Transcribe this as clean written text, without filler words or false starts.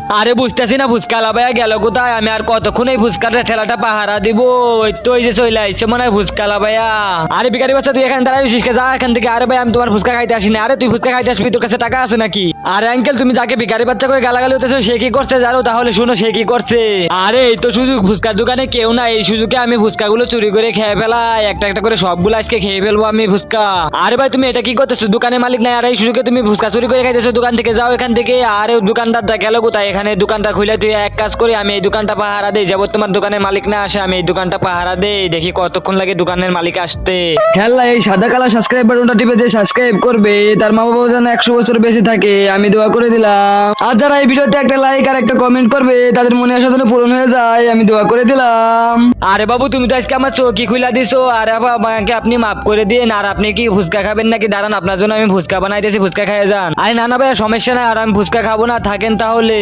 আরে বুঝতেছি না ফুচকালা ভাইয়া গেল কোথায়, আমি আর কতক্ষণ এই ফুচকার ঠেলাটা পাহারা দিব। ওই তো এই যে চলে আসছে মনে হয় ফুচকালা ভাইয়া। আরে বিকারি বাচ্চা তুই এখান দাঁড়াই যা এখান থেকে। আরে ভাই আমি তোমার ফুচকা খাইতে আসিনি। আরে তুই ফুচকা খাইতে আসবি, তোর কাছে টাকা আছে নাকি? আরে আঙ্কেল তুমি যাকে বিকারি বাচ্চা করে গালাগালি হতেছো সে কি করছে জানো? তাহলে শুনো সে কি করছে। আরে এই তো সুযোগ, ফুচকার দোকানে কেউ না, এই সুযোগে আমি ফুচকাগুলো চুরি করে খেয়ে ফেলাই, একটা একটা করে সবগুলো আজকে খেয়ে ফেলবো আমি ফুচকা। আরে ভাই তুমি এটা কি করতেছো? দোকানের মালিক নাই আর এই সুযোগে তুমি ফুচকা চুরি করে খাইতেছো দোকান থেকে, যাও এখান থেকে। আরে দোকানদারটা গেল কোথায়? এখানে দোকানটা খুলে তুই এক কাজ করি, আমি এই দোকানটা পাহারা দেই, যাবো তোমার দোকানের মালিক না আসে আমি এই দোকানটা পাহারা দেই, দেখি কতক্ষণ লাগে দোকানের মালিক আসতে। খেলা এই সাদা কালো সাবস্ক্রাইব বাটনটা টিপে দিয়ে সাবস্ক্রাইব করবে, তার মা বাবা যেন 100 বছর বেঁচে থাকে আমি দোয়া করে দিলাম। আর যারা এই ভিডিওতে একটা লাইক আর একটা কমেন্ট করবে তাদের মনে আশা যেন পূরণ হয়ে যায় আমি দোয়া করে দিলাম। আরে বাবু তুমি তো আজকে আমার চৌকি খুলে দিছো। আরে আমাকে আপনি মাফ করে দিন। আর আপনি কি ফুচকা খাবেন নাকি? দাঁড়ান আপনার জন্য আমি ফুচকা বানাইতেছি, ফুচকা খেয়ে যান। আরে না না ভাইয়া সমস্যা নাই, আর আমি ফুচকা খাবো না, থাকেন তাহলে।